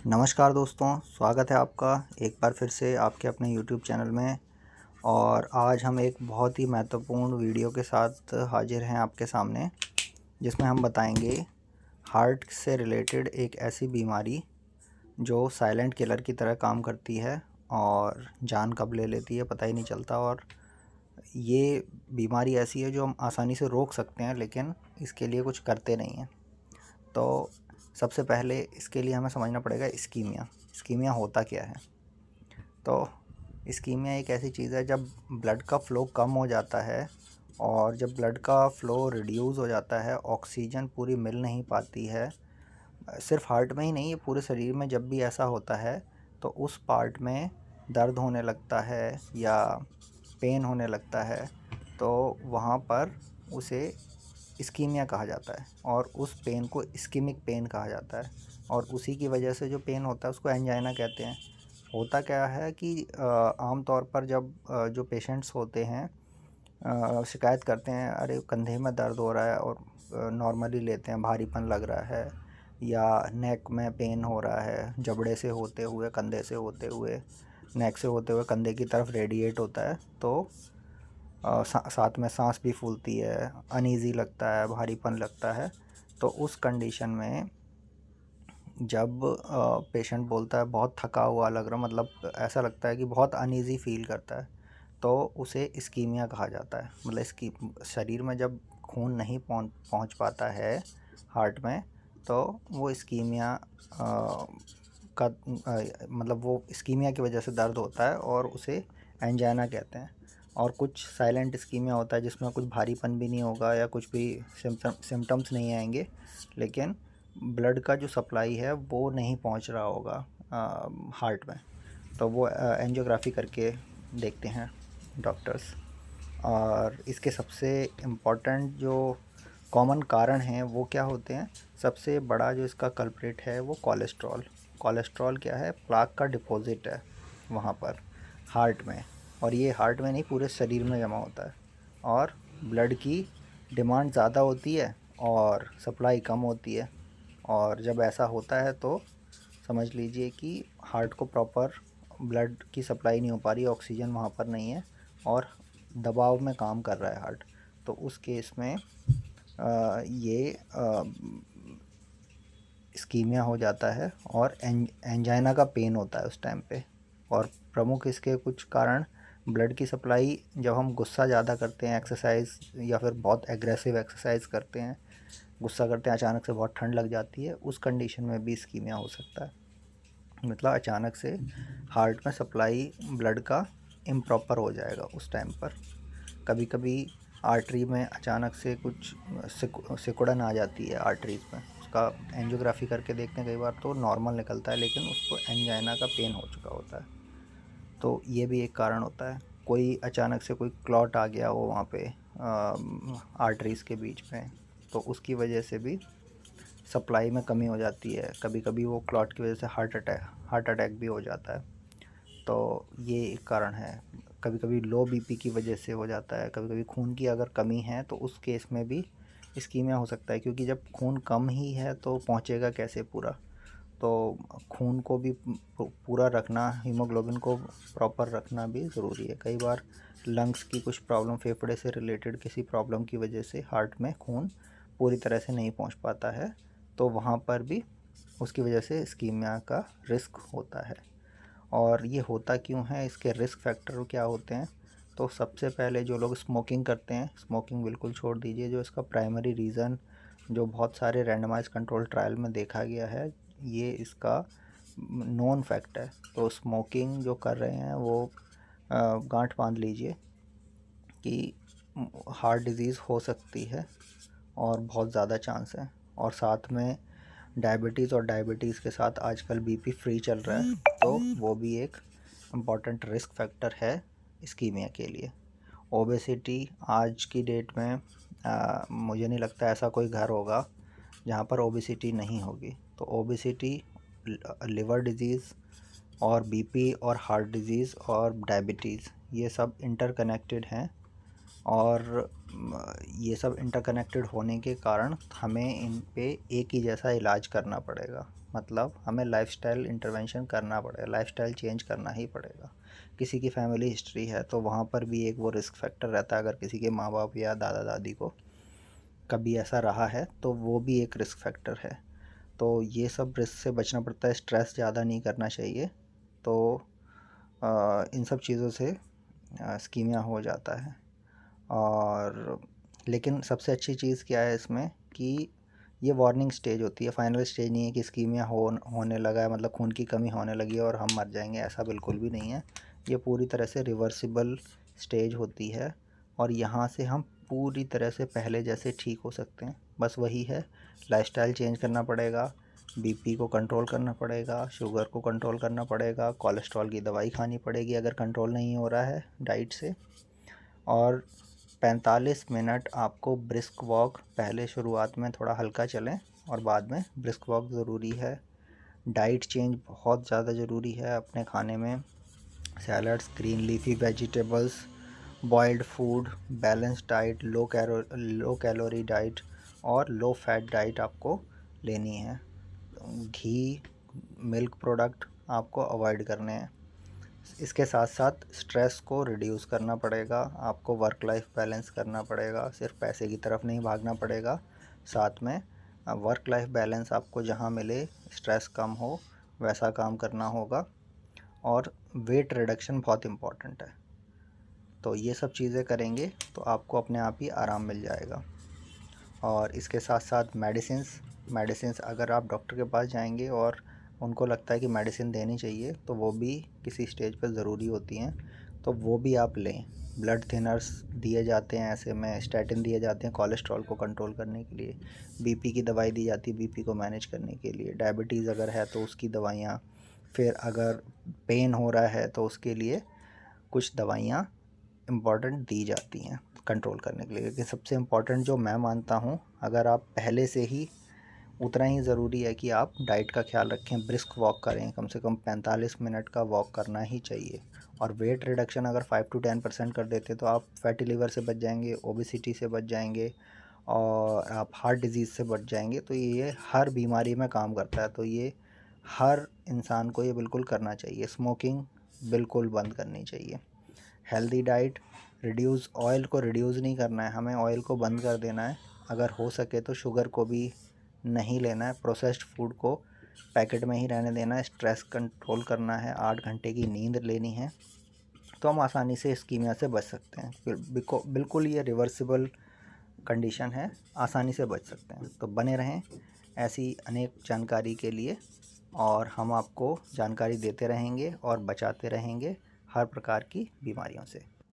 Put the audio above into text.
नमस्कार दोस्तों, स्वागत है आपका एक बार फिर से आपके अपने यूट्यूब चैनल में। और आज हम एक बहुत ही महत्वपूर्ण वीडियो के साथ हाजिर हैं आपके सामने, जिसमें हम बताएंगे हार्ट से रिलेटेड एक ऐसी बीमारी जो साइलेंट किलर की तरह काम करती है और जान कब ले लेती है पता ही नहीं चलता। और ये बीमारी ऐसी है जो हम आसानी से रोक सकते हैं, लेकिन इसके लिए कुछ करते नहीं हैं। तो सबसे पहले इसके लिए हमें समझना पड़ेगा इस्कीमिया। इस्कीमिया होता क्या है? तो इस्कीमिया एक ऐसी चीज़ है जब ब्लड का फ़्लो कम हो जाता है, और जब ब्लड का फ़्लो रिड्यूस हो जाता है, ऑक्सीजन पूरी मिल नहीं पाती है। सिर्फ हार्ट में ही नहीं, ये पूरे शरीर में जब भी ऐसा होता है तो उस पार्ट में दर्द होने लगता है या पेन होने लगता है, तो वहाँ पर उसे इस्कीमिया कहा जाता है और उस पेन को इस्कीमिक पेन कहा जाता है। और उसी की वजह से जो पेन होता है उसको एंजाइना कहते हैं। होता क्या है कि आम तौर पर जब जो पेशेंट्स होते हैं शिकायत करते हैं, अरे कंधे में दर्द हो रहा है, और नॉर्मली लेते हैं भारीपन लग रहा है, या नेक में पेन हो रहा है, जबड़े से होते हुए कंधे से होते हुए नेक से होते हुए कंधे की तरफ रेडिएट होता है। तो साथ में सांस भी फूलती है, अनईज़ी लगता है, भारीपन लगता है। तो उस कंडीशन में जब पेशेंट बोलता है बहुत थका हुआ लग रहा, मतलब ऐसा लगता है कि बहुत अनईज़ी फ़ील करता है, तो उसे इस्कीमिया कहा जाता है। मतलब इसकी शरीर में जब खून नहीं पहुंच पाता है हार्ट में, तो वो इस्कीमिया का मतलब वो इस्कीमिया की वजह से दर्द होता है और उसे एंजाइना कहते हैं। और कुछ साइलेंट इस्कीमिया होता है जिसमें कुछ भारीपन भी नहीं होगा या कुछ भी सिम्टम्स नहीं आएंगे, लेकिन ब्लड का जो सप्लाई है वो नहीं पहुंच रहा होगा हार्ट में। तो वो एंजियोग्राफी करके देखते हैं डॉक्टर्स। और इसके सबसे इम्पोर्टेंट जो कॉमन कारण हैं वो क्या होते हैं? सबसे बड़ा जो इसका कल्प्रिट है वो कोलेस्ट्रॉल। कोलेस्ट्रॉल क्या है? प्लाक का डिपॉजिट है वहाँ पर हार्ट में, और ये हार्ट में नहीं पूरे शरीर में जमा होता है। और ब्लड की डिमांड ज़्यादा होती है और सप्लाई कम होती है, और जब ऐसा होता है तो समझ लीजिए कि हार्ट को प्रॉपर ब्लड की सप्लाई नहीं हो पा रही, ऑक्सीजन वहाँ पर नहीं है और दबाव में काम कर रहा है हार्ट। तो उस केस में ये इस्कीमिया हो जाता है और एंजाइना का पेन होता है उस टाइम पे। और प्रमुख इसके कुछ कारण, ब्लड की सप्लाई, जब हम गुस्सा ज़्यादा करते हैं, एक्सरसाइज या फिर बहुत एग्रेसिव एक्सरसाइज करते हैं, गुस्सा करते हैं, अचानक से बहुत ठंड लग जाती है, उस कंडीशन में भी इस्कीमिया हो सकता है। मतलब अचानक से हार्ट में सप्लाई ब्लड का इम्प्रॉपर हो जाएगा उस टाइम पर। कभी कभी आर्टरी में अचानक से कुछ सिकुड़न आ जाती है आर्टरीज में, उसका एंजियोग्राफी करके देखते हैं कई बार तो नॉर्मल निकलता है, लेकिन उसको एंजाइना का पेन हो चुका होता है। तो ये भी एक कारण होता है। कोई अचानक से कोई क्लॉट आ गया हो वहाँ पे आर्टरीज के बीच में, तो उसकी वजह से भी सप्लाई में कमी हो जाती है। कभी कभी वो क्लॉट की वजह से हार्ट अटैक भी हो जाता है। तो ये एक कारण है। कभी कभी लो बीपी की वजह से हो जाता है। कभी कभी खून की अगर कमी है तो उस केस में भी इस्कीमिया हो सकता है, क्योंकि जब खून कम ही है तो पहुंचेगा कैसे पूरा। तो खून को भी पूरा रखना, हीमोग्लोबिन को प्रॉपर रखना भी ज़रूरी है। कई बार लंग्स की कुछ प्रॉब्लम, फेफड़े से रिलेटेड किसी प्रॉब्लम की वजह से हार्ट में खून पूरी तरह से नहीं पहुंच पाता है, तो वहाँ पर भी उसकी वजह से इस्कीमिया का रिस्क होता है। और ये होता क्यों है, इसके रिस्क फैक्टर क्या होते हैं? तो सबसे पहले जो लोग स्मोकिंग करते हैं, स्मोकिंग बिल्कुल छोड़ दीजिए। जो इसका प्राइमरी रीज़न, जो बहुत सारे रैंडमाइज कंट्रोल ट्रायल में देखा गया है, ये इसका नोन फैक्ट है। तो स्मोकिंग जो कर रहे हैं वो गांठ बांध लीजिए कि हार्ट डिज़ीज़ हो सकती है और बहुत ज़्यादा चांस है। और साथ में डायबिटीज़, और डायबिटीज़ के साथ आजकल बीपी फ्री चल रहा है, तो वो भी एक इम्पॉर्टेंट रिस्क फैक्टर है इस्कीमिया के लिए। ओबेसिटी आज की डेट में मुझे नहीं लगता ऐसा कोई घर होगा जहाँ पर ओबेसिटी नहीं होगी। तो ओबेसिटी, लिवर डिजीज़ और बीपी और हार्ट डिजीज़ और डायबिटीज़, ये सब इंटरकनेक्टेड हैं। और ये सब इंटरकनेक्टेड होने के कारण हमें इन पे एक ही जैसा इलाज करना पड़ेगा। मतलब हमें लाइफस्टाइल इंटरवेंशन करना पड़ेगा, लाइफस्टाइल चेंज करना ही पड़ेगा। किसी की फैमिली हिस्ट्री है तो वहाँ पर भी एक वो रिस्क फैक्टर रहता है। अगर किसी के माँ बाप या दादा दादी को कभी ऐसा रहा है तो वो भी एक रिस्क फैक्टर है। तो ये सब रिस्क से बचना पड़ता है, स्ट्रेस ज़्यादा नहीं करना चाहिए। तो इन सब चीज़ों से स्कीमिया हो जाता है। और लेकिन सबसे अच्छी चीज़ क्या है इसमें कि ये वार्निंग स्टेज होती है, फाइनल स्टेज नहीं है कि स्कीमिया होने लगा है, मतलब खून की कमी होने लगी है और हम मर जाएंगे, ऐसा बिल्कुल भी नहीं है। ये पूरी तरह से रिवर्सिबल स्टेज होती है और यहाँ से हम पूरी तरह से पहले जैसे ठीक हो सकते हैं। बस वही है, लाइफस्टाइल चेंज करना पड़ेगा, बीपी को कंट्रोल करना पड़ेगा, शुगर को कंट्रोल करना पड़ेगा, कोलेस्ट्रॉल की दवाई खानी पड़ेगी अगर कंट्रोल नहीं हो रहा है डाइट से। और 45 मिनट आपको ब्रिस्क वॉक, पहले शुरुआत में थोड़ा हल्का चलें और बाद में ब्रिस्क वॉक ज़रूरी है। डाइट चेंज बहुत ज़्यादा ज़रूरी है अपने खाने में। Salads, green leafy vegetables, boiled food, balance diet, low calorie diet और लो फैट डाइट आपको लेनी है। घी, मिल्क प्रोडक्ट आपको अवॉइड करने हैं। इसके साथ साथ स्ट्रेस को रिड्यूस करना पड़ेगा, आपको वर्क लाइफ बैलेंस करना पड़ेगा, सिर्फ पैसे की तरफ नहीं भागना पड़ेगा। साथ में वर्क लाइफ बैलेंस आपको जहाँ मिले, स्ट्रेस कम हो, वैसा काम करना होगा। और वेट रिडक्शन बहुत इम्पॉर्टेंट है। तो ये सब चीज़ें करेंगे तो आपको अपने आप ही आराम मिल जाएगा। और इसके साथ साथ मेडिसिन्स अगर आप डॉक्टर के पास जाएंगे और उनको लगता है कि मेडिसिन देनी चाहिए तो वो भी किसी स्टेज पर ज़रूरी होती हैं, तो वो भी आप लें। ब्लड थिनर्स दिए जाते हैं, ऐसे में स्टैटिन दिए जाते हैं कोलेस्ट्रॉल को कंट्रोल करने के लिए, बीपी की दवाई दी जाती है बीपी को मैनेज करने के लिए, डायबिटीज़ अगर है तो उसकी दवाइयाँ, फिर अगर पेन हो रहा है तो उसके लिए कुछ दवाइयाँ इम्पॉर्टेंट दी जाती हैं कंट्रोल करने के लिए। लेकिन सबसे इम्पॉर्टेंट जो मैं मानता हूँ, अगर आप पहले से ही, उतना ही ज़रूरी है कि आप डाइट का ख्याल रखें, ब्रिस्क वॉक करें, कम से कम 45 मिनट का वॉक करना ही चाहिए। और वेट रिडक्शन अगर 5 to 10% कर देते तो आप फैटी लिवर से बच जाएंगे, ओबेसिटी से बच जाएंगे और आप हार्ट डिजीज़ से बच जाएंगे। तो ये हर बीमारी में काम करता है, तो ये हर इंसान को ये बिल्कुल करना चाहिए। स्मोकिंग बिल्कुल बंद करनी चाहिए। हेल्दी डाइट, रिड्यूस ऑयल को रिड्यूस नहीं करना है, हमें ऑयल को बंद कर देना है। अगर हो सके तो शुगर को भी नहीं लेना है, प्रोसेस्ड फूड को पैकेट में ही रहने देना है, स्ट्रेस कंट्रोल करना है, 8 घंटे की नींद लेनी है। तो हम आसानी से इस्कीमिया से बच सकते हैं। बिल्कुल ये रिवर्सिबल कंडीशन है, आसानी से बच सकते हैं। तो बने रहें ऐसी अनेक जानकारी के लिए, और हम आपको जानकारी देते रहेंगे और बचाते रहेंगे हर प्रकार की बीमारियों से।